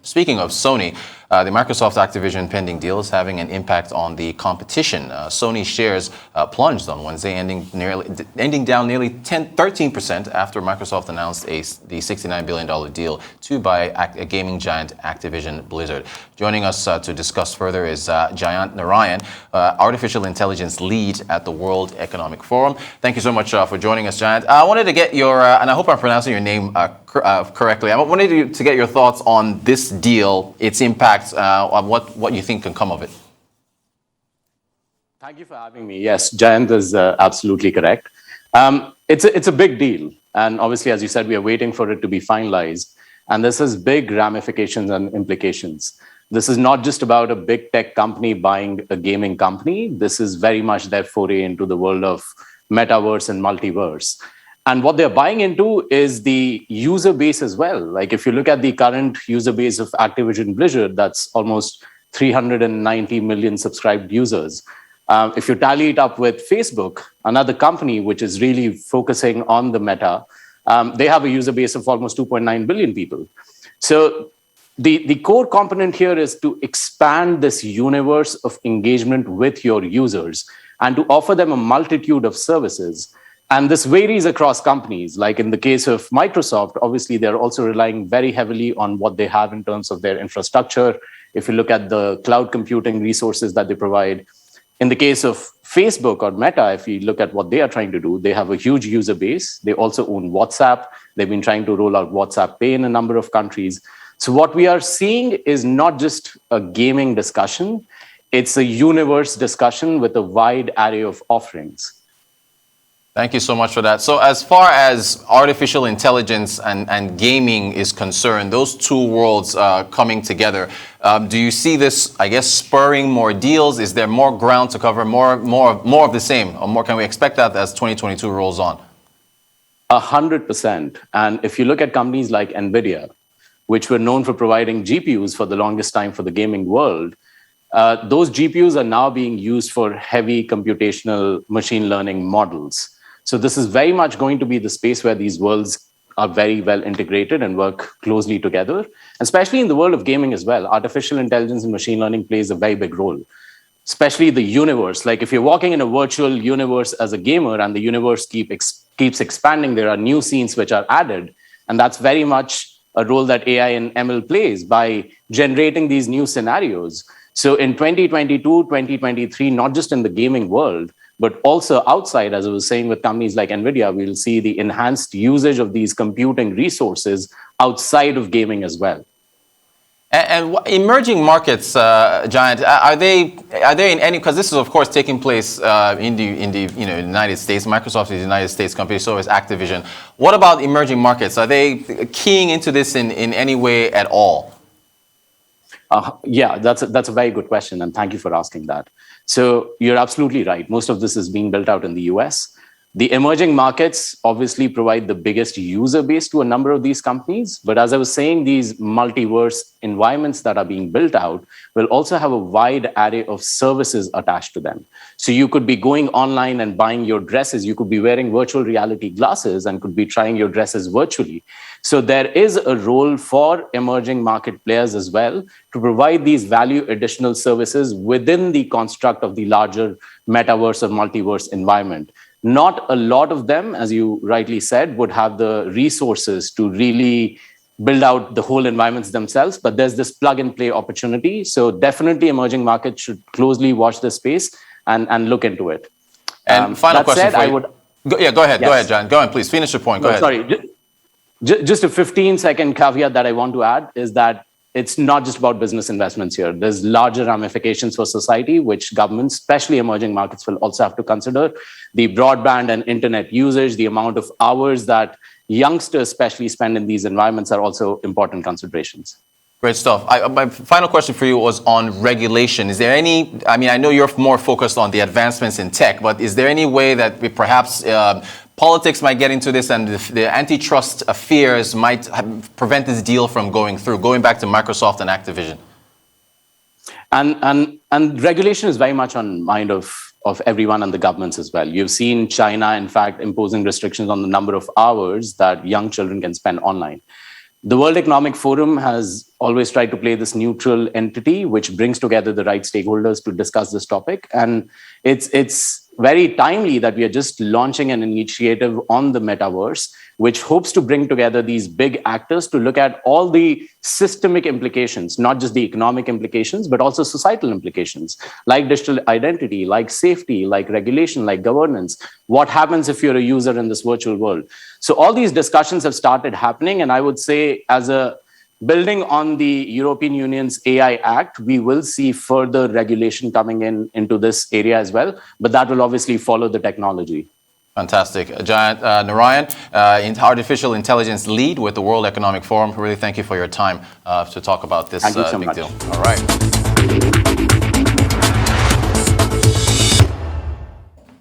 speaking of Sony, the Microsoft Activision pending deal is having an impact on the competition. Sony shares plunged on Wednesday, ending down nearly 13% after Microsoft announced the $69 billion deal to buy a gaming giant Activision Blizzard. Joining us to discuss further is Jayant Narayan, artificial intelligence lead at the World Economic Forum. Thank you so much for joining us, Jayant. I wanted to get your, and I hope I'm pronouncing your name correctly. I wanted to get your thoughts on this deal, its impact, on what you think can come of it. Thank you for having me. Yes, Jayant is absolutely correct. It's a big deal. And obviously, as you said, we are waiting for it to be finalized. And this has big ramifications and implications. This is not just about a big tech company buying a gaming company. This is very much their foray into the world of Metaverse and multiverse. And what they're buying into is the user base as well. Like if you look at the current user base of Activision Blizzard, that's almost 390 million subscribed users. If you tally it up with Facebook, another company which is really focusing on the meta, they have a user base of almost 2.9 billion people. So the core component here is to expand this universe of engagement with your users and to offer them a multitude of services. And this varies across companies. Like in the case of Microsoft, obviously, they're also relying very heavily on what they have in terms of their infrastructure. If you look at the cloud computing resources that they provide. In the case of Facebook or Meta, if you look at what they are trying to do, they have a huge user base. They also own WhatsApp. They've been trying to roll out WhatsApp Pay in a number of countries. So what we are seeing is not just a gaming discussion. It's a universe discussion with a wide array of offerings. Thank you so much for that. So as far as artificial intelligence and gaming is concerned, those two worlds coming together, do you see this, I guess, spurring more deals? Is there more ground to cover, more of the same? Or more, can we expect that as 2022 rolls on? 100%. And if you look at companies like NVIDIA, which were known for providing GPUs for the longest time for the gaming world, those GPUs are now being used for heavy computational machine learning models. So this is very much going to be the space where these worlds are very well integrated and work closely together, especially in the world of gaming as well. Artificial intelligence and machine learning plays a very big role, especially the universe. Like if you're walking in a virtual universe as a gamer and the universe keeps expanding, there are new scenes which are added. And that's very much a role that AI and ML plays by generating these new scenarios. So in 2022, 2023, not just in the gaming world, but also outside, as I was saying, with companies like NVIDIA, we'll see the enhanced usage of these computing resources outside of gaming as well. And emerging markets, Jayant, are they in any? Because this is, of course, taking place in the United States. Microsoft is a United States company, so is Activision. What about emerging markets? Are they keying into this in any way at all? Yeah, that's a very good question, and thank you for asking that. So you're absolutely right. Most of this is being built out in the US. The emerging markets obviously provide the biggest user base to a number of these companies. But as I was saying, these multiverse environments that are being built out will also have a wide array of services attached to them. So you could be going online and buying your dresses. You could be wearing virtual reality glasses and could be trying your dresses virtually. So there is a role for emerging market players as well to provide these value additional services within the construct of the larger metaverse or multiverse environment. Not a lot of them, as you rightly said, would have the resources to really build out the whole environments themselves, but there's this plug and play opportunity. So definitely emerging markets should closely watch this space and look into it. And final question for you. Go ahead. Yes. Go ahead, John. Go on, please. Finish your point. Go ahead. Sorry. Just a 15-second caveat that I want to add is that it's not just about business investments here. There's larger ramifications for society, which governments, especially emerging markets, will also have to consider. The broadband and internet usage, the amount of hours that youngsters especially spend in these environments are also important considerations. Great stuff. My final question for you was on regulation. Is there any, I know you're more focused on the advancements in tech, but is there any way that we perhaps politics might get into this and the antitrust fears might prevent this deal from going through, going back to Microsoft and Activision? And regulation is very much on mind of everyone and the governments as well. You've seen China, in fact, imposing restrictions on the number of hours that young children can spend online. The World Economic Forum has always tried to play this neutral entity, which brings together the right stakeholders to discuss this topic. And it's very timely that we are just launching an initiative on the metaverse, which hopes to bring together these big actors to look at all the systemic implications, not just the economic implications, but also societal implications, like digital identity, like safety, like regulation, like governance. What happens if you're a user in this virtual world? So all these discussions have started happening. And I would say, as a building on the European Union's AI Act, we will see further regulation coming into this area as well, but that will obviously follow the technology. Fantastic. Jayant Narayan, artificial intelligence lead with the World Economic Forum. Really thank you for your time to talk about this Thank you so big much. deal. All right.